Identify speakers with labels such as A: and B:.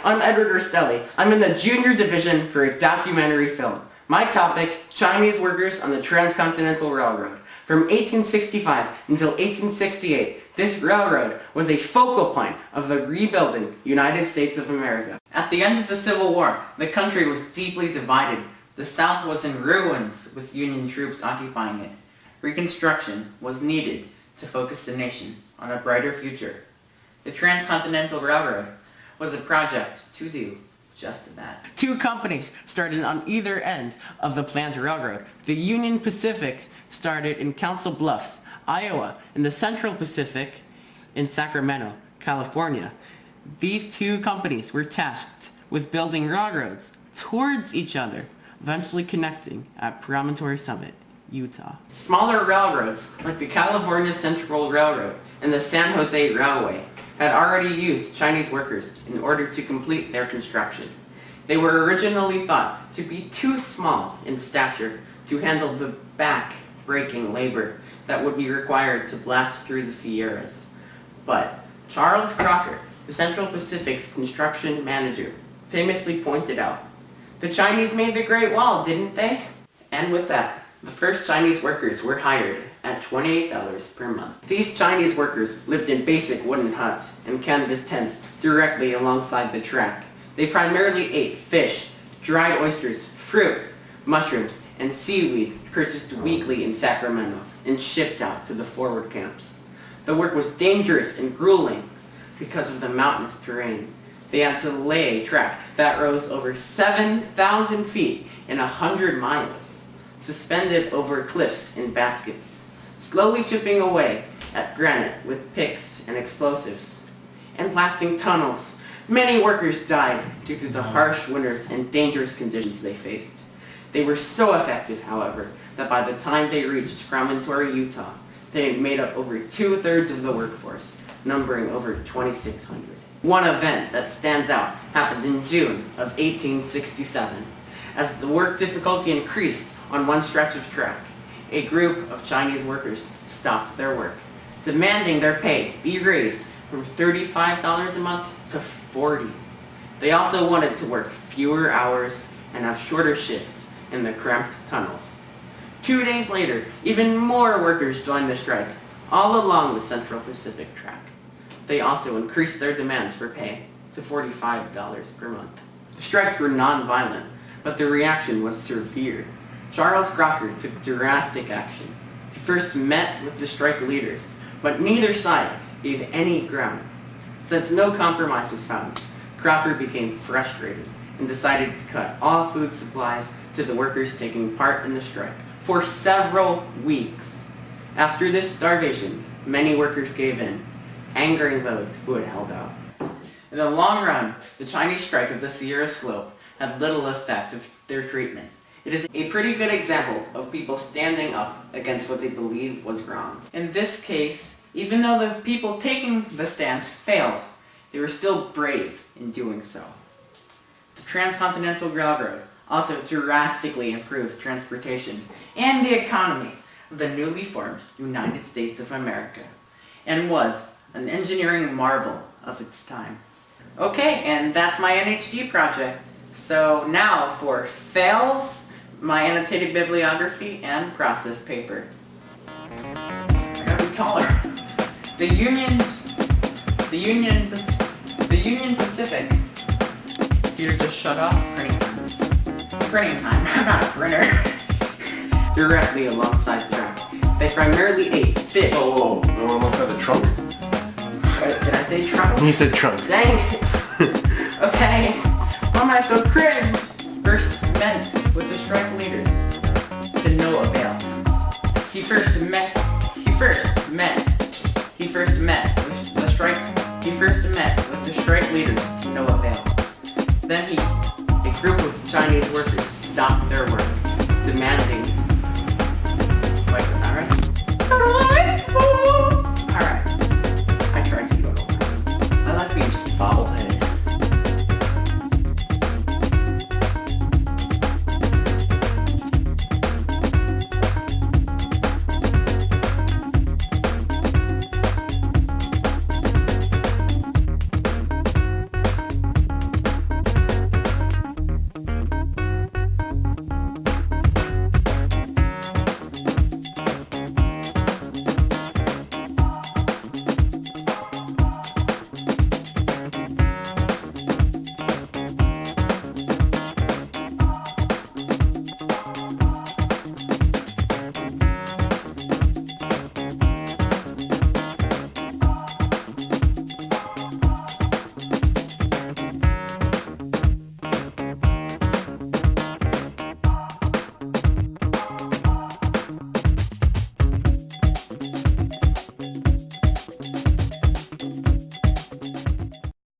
A: I'm Edward Urstelli. I'm in the junior division for a documentary film. My topic, Chinese workers on the Transcontinental Railroad. From 1865 until 1868, this railroad was a focal point of the rebuilding United States of America. At the end of the Civil War, the country was deeply divided. The South was in ruins, with Union troops occupying it. Reconstruction was needed to focus the nation on a brighter future. The Transcontinental Railroad was a project to do just that. Two companies started on either end of the planned railroad. The Union Pacific started in Council Bluffs, Iowa, and the Central Pacific in Sacramento, California. These two companies were tasked with building railroads towards each other, eventually connecting at Promontory Summit, Utah. Smaller railroads, like the California Central Railroad and the San Jose Railway, had already used Chinese workers in order to complete their construction. They were originally thought to be too small in stature to handle the back-breaking labor that would be required to blast through the Sierras. But Charles Crocker, the Central Pacific's construction manager, famously pointed out, "The Chinese made the Great Wall, didn't they?" And with that, the first Chinese workers were hired at $28 per month. These Chinese workers lived in basic wooden huts and canvas tents directly alongside the track. They primarily ate fish, dried oysters, fruit, mushrooms, and seaweed purchased weekly in Sacramento and shipped out to the forward camps. The work was dangerous and grueling because of the mountainous terrain. They had to lay a track that rose over 7,000 feet in 100 miles, suspended over cliffs in baskets, slowly chipping away at granite with picks and explosives, and blasting tunnels. Many workers died due to the harsh winters and dangerous conditions they faced. They were so effective, however, that by the time they reached Promontory, Utah, they had made up over 2/3 of the workforce, numbering over 2,600. One event that stands out happened in June of 1867. As the work difficulty increased on one stretch of track, a group of Chinese workers stopped their work, demanding their pay be raised from $35 a month to $40. They also wanted to work fewer hours and have shorter shifts in the cramped tunnels. 2 days later, even more workers joined the strike, all along the Central Pacific track. They also increased their demands for pay to $45 per month. The strikes were non-violent, but the reaction was severe. Charles Crocker took drastic action. He first met with the strike leaders, but neither side gave any ground. Since no compromise was found, Crocker became frustrated and decided to cut all food supplies to the workers taking part in the strike for several weeks. After this starvation, many workers gave in, angering those who had held out. In the long run, the Chinese strike of the Sierra Slope had little effect of their treatment. It is a pretty good example of people standing up against what they believe was wrong. In this case, even though the people taking the stand failed, they were still brave in doing so. The Transcontinental Railroad also drastically improved transportation and the economy of the newly formed United States of America, and was an engineering marvel of its time. Okay, and that's my NHD project. So now for fails, my annotated bibliography and process paper. I gotta be taller. The Union Pacific. Peter, just shut off. Printing time. I'm not a printer. Directly alongside the track. They primarily ate fish.
B: Oh, no, alongside the trunk.
A: Did I say trunk?
B: You said trunk.
A: Dang it. Okay. Why am I so cringe? First met with the strike leaders to no avail. He first met with the strike leaders to no avail. Then he